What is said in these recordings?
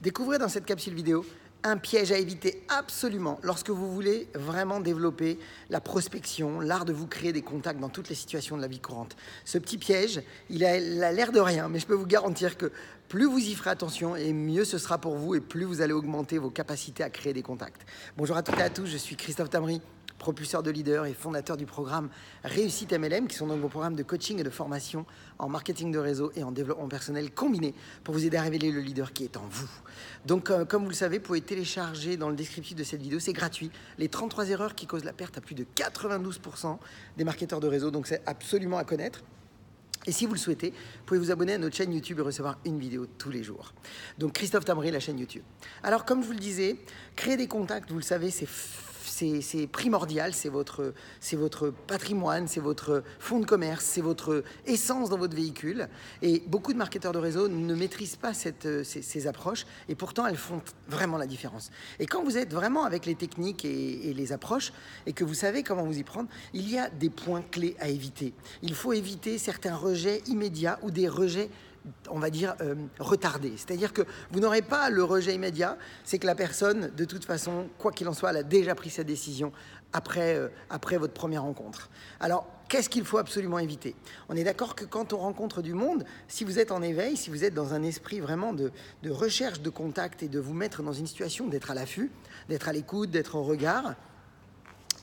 Découvrez dans cette capsule vidéo un piège à éviter absolument lorsque vous voulez vraiment développer la prospection, l'art de vous créer des contacts dans toutes les situations de la vie courante. Ce petit piège, il a l'air de rien, mais je peux vous garantir que plus vous y ferez attention et mieux ce sera pour vous et plus vous allez augmenter vos capacités à créer des contacts. Bonjour à toutes et à tous, je suis Christophe Tamry, propulseur de leaders et fondateur du programme Réussite MLM, qui sont donc vos programmes de coaching et de formation en marketing de réseau et en développement personnel combiné pour vous aider à révéler le leader qui est en vous. Donc, comme vous le savez, vous pouvez télécharger dans le descriptif de cette vidéo, c'est gratuit, les 33 erreurs qui causent la perte à plus de 92% des marketeurs de réseau, donc c'est absolument à connaître. Et si vous le souhaitez, vous pouvez vous abonner à notre chaîne YouTube et recevoir une vidéo tous les jours. Donc Christophe Tamry, la chaîne YouTube. Alors comme je vous le disais, créer des contacts, vous le savez, c'est primordial, c'est votre patrimoine, c'est votre fonds de commerce, c'est votre essence dans votre véhicule. Et beaucoup de marketeurs de réseau ne maîtrisent pas ces approches et pourtant elles font vraiment la différence. Et quand vous êtes vraiment avec les techniques et les approches et que vous savez comment vous y prendre, il y a des points clés à éviter. Il faut éviter certains rejets immédiats ou des rejets, on va dire, retardé. C'est-à-dire que vous n'aurez pas le rejet immédiat, c'est que la personne, de toute façon, quoi qu'il en soit, elle a déjà pris sa décision après votre première rencontre. Alors, qu'est-ce qu'il faut absolument éviter? On est d'accord que quand on rencontre du monde, si vous êtes en éveil, si vous êtes dans un esprit vraiment de recherche de contact et de vous mettre dans une situation d'être à l'affût, d'être à l'écoute, d'être au regard,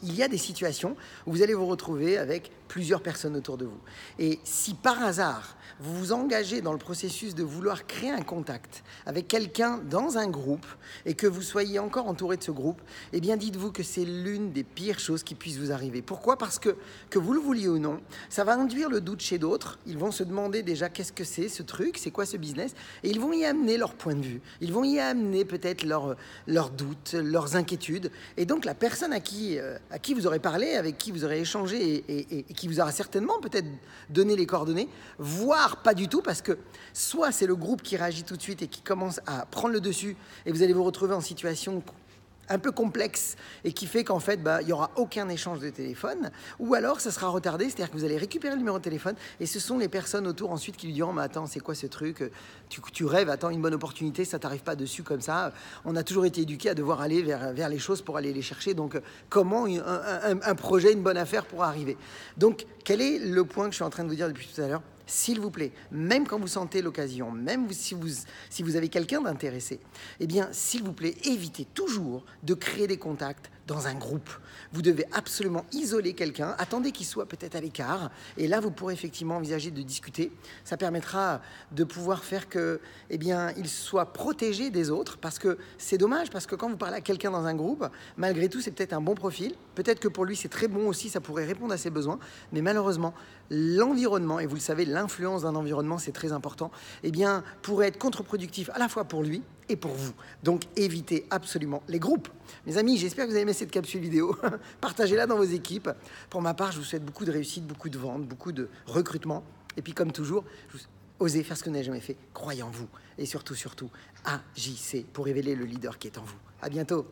il y a des situations où vous allez vous retrouver avec plusieurs personnes autour de vous. Et si par hasard, vous vous engagez dans le processus de vouloir créer un contact avec quelqu'un dans un groupe et que vous soyez encore entouré de ce groupe, eh bien dites-vous que c'est l'une des pires choses qui puissent vous arriver. Pourquoi? Parce que vous le vouliez ou non, ça va induire le doute chez d'autres. Ils vont se demander déjà qu'est-ce que c'est ce truc, c'est quoi ce business, et ils vont y amener leur point de vue. Ils vont y amener peut-être leurs doutes, leurs inquiétudes. Et donc la personne à qui vous aurez parlé, avec qui vous aurez échangé et qui vous aura certainement peut-être donné les coordonnées, voire pas du tout, parce que soit c'est le groupe qui réagit tout de suite et qui commence à prendre le dessus et vous allez vous retrouver en situation un peu complexe et qui fait qu'en fait, il n'y aura aucun échange de téléphone, ou alors ça sera retardé, c'est-à-dire que vous allez récupérer le numéro de téléphone et ce sont les personnes autour ensuite qui lui diront « mais attends, c'est quoi ce truc, tu rêves, attends, une bonne opportunité, ça t'arrive pas dessus comme ça, on a toujours été éduqués à devoir aller vers les choses pour aller les chercher, donc comment un projet, une bonne affaire pourra arriver ?» Donc, quel est le point que je suis en train de vous dire depuis tout à l'heure? S'il vous plaît, même quand vous sentez l'occasion, même si vous avez quelqu'un d'intéressé, eh bien, s'il vous plaît, évitez toujours de créer des contacts dans un groupe. Vous devez absolument isoler quelqu'un, attendez qu'il soit peut-être à l'écart, et là, vous pourrez effectivement envisager de discuter. Ça permettra de pouvoir faire que, eh bien, il soit protégé des autres, parce que c'est dommage, parce que quand vous parlez à quelqu'un dans un groupe, malgré tout, c'est peut-être un bon profil, peut-être que pour lui, c'est très bon aussi, ça pourrait répondre à ses besoins, mais malheureusement, l'environnement, et vous le savez, l'influence d'un environnement, c'est très important, eh bien, pourrait être contre-productif à la fois pour lui et pour vous. Donc, évitez absolument les groupes. Mes amis, j'espère que vous avez aimé cette capsule vidéo. Partagez-la dans vos équipes. Pour ma part, je vous souhaite beaucoup de réussite, beaucoup de ventes, beaucoup de recrutement. Et puis, comme toujours, osez faire ce que vous n'avez jamais fait. Croyez en vous. Et surtout, agissez pour révéler le leader qui est en vous. À bientôt.